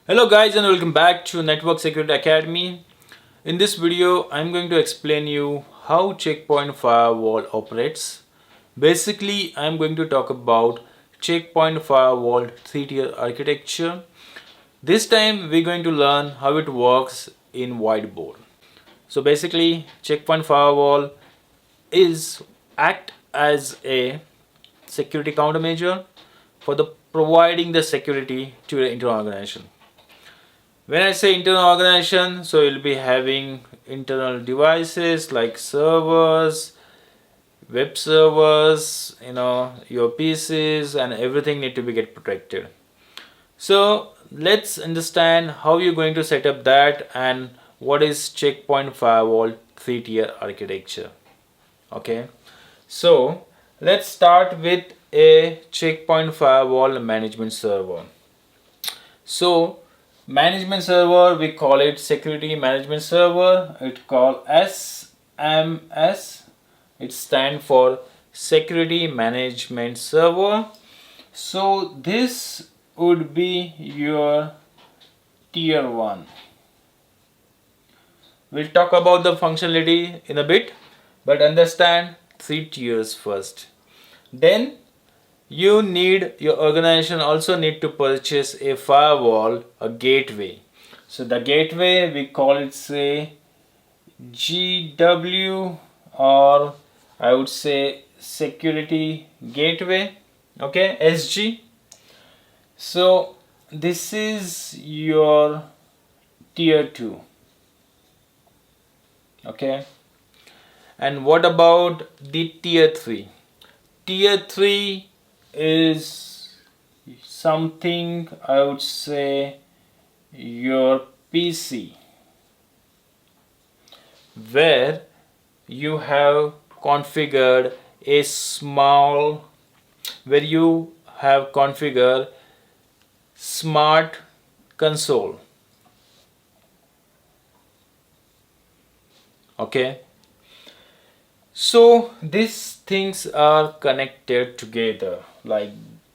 Hello guys and welcome back to Network Security Academy. In this video I'm going to explain you how Checkpoint Firewall operates. Basically I'm going to talk about Checkpoint Firewall 3-tier architecture. This time we're going to learn how it works in whiteboard. So basically Checkpoint Firewall is act as a security countermeasure for the providing the security to the internal organization. When I say internal organization, so you'll be having internal devices like servers, web servers, your PCs and everything need to be get protected. So let's understand how you're going to set up that and what is Checkpoint Firewall 3-tier architecture. Okay, so let's start with a Checkpoint Firewall management server. So management server, we call it security management server. It called SMS. It stands for security management server. So this would be your tier 1. We'll talk about the functionality in a bit, but understand 3 tiers first. Then your organization also need to purchase a firewall, a gateway. So the gateway we call it say GW, or I would say security gateway, okay, SG. So this is your tier 2. Okay, and what about the tier 3? Tier 3 is something I would say your PC, where you have configured a small, where you have configured smart console. Okay, so these things are connected together like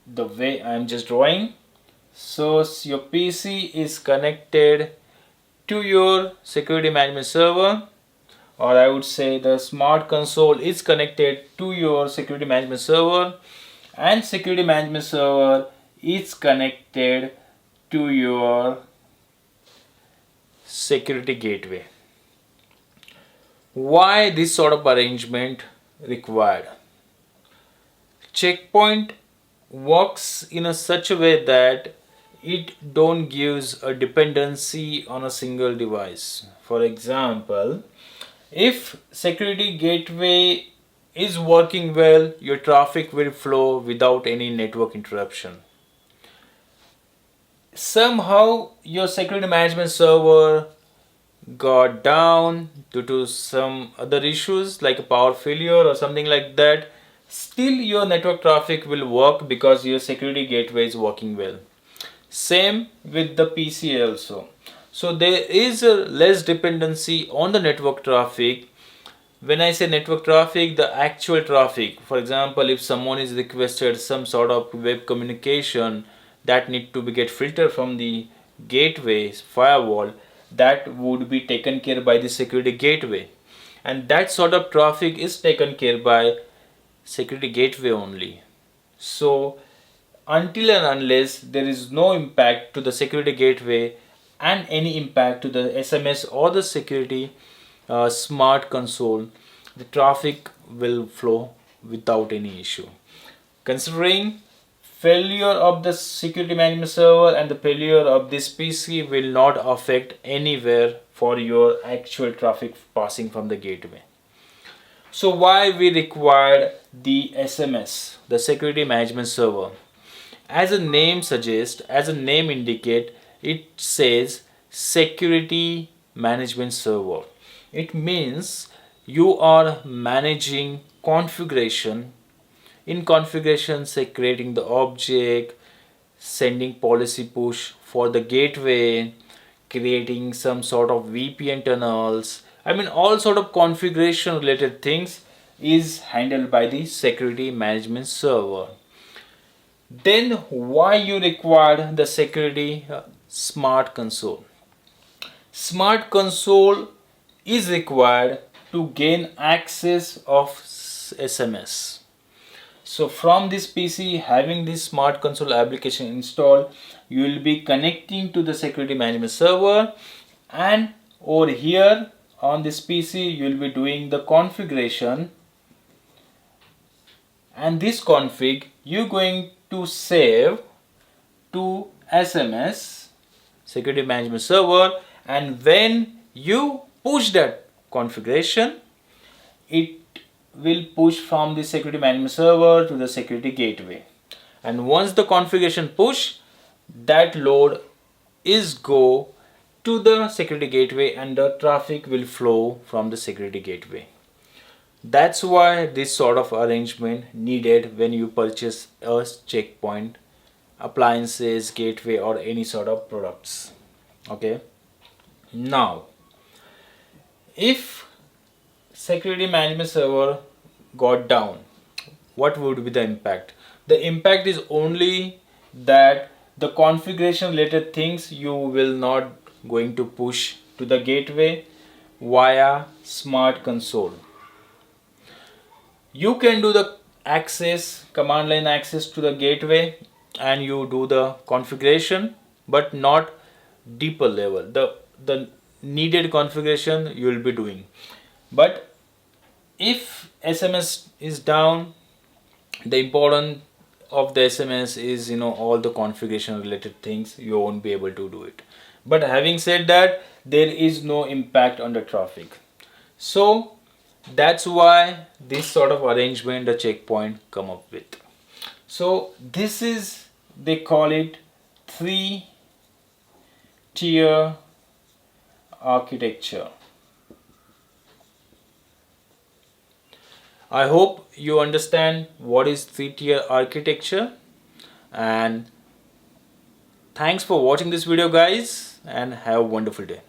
the way I'm just drawing. So your PC is connected to your security management server, or I would say the smart console is connected to your security management server, and security management server is connected to your security gateway. Why this sort of arrangement required? Checkpoint works in a such a way that it don't gives a dependency on a single device. For example, if security gateway is working well, your traffic will flow without any network interruption. Somehow your security management server got down due to some other issues like a power failure or something like that, still your network traffic will work because your security gateway is working well. Same with the PC also. So there is a less dependency on the network traffic. When I say network traffic, the actual traffic, for example, if someone is requested some sort of web communication that need to be get filtered from the gateway's firewall, that would be taken care by the security gateway, and that sort of traffic is taken care by security gateway only. So until and unless there is no impact to the security gateway and any impact to the SMS or the security smart console, the traffic will flow without any issue. Considering failure of the security management server and the failure of this PC will not affect anywhere for your actual traffic passing from the gateway. So why we required the SMS, the security management server? As a name suggests, as a name indicate, it says security management server. It means you are managing configuration. In configuration, say creating the object, sending policy push for the gateway, creating some sort of VPN tunnels. I mean, all sort of configuration related things is handled by the security management server. Then why you require the security Smart console. Smart console is required to gain access of SMS. So from this PC having this smart console application installed, you will be connecting to the security management server, and over here on this PC you will be doing the configuration, and this config you're going to save to SMS security management server, and when you push that configuration, it will push from the security management server to the security gateway. And once the configuration push, that load is go to the security gateway and the traffic will flow from the security gateway. That's why this sort of arrangement needed when you purchase a checkpoint appliances, gateway, or any sort of products. Okay, now if security management server got down, what would be the impact? The impact is only that the configuration related things you will not going to push to the gateway via smart console. You can do the access, command line access to the gateway, and you do the configuration, but not deeper level. The needed configuration you will be doing. But if SMS is down, the important of the SMS is, all the configuration related things, you won't be able to do it. But having said that, there is no impact on the traffic. So that's why this sort of arrangement the checkpoint come up with. So this is, they call it 3-tier architecture. I hope you understand what is 3-tier architecture, and thanks for watching this video guys, and have a wonderful day.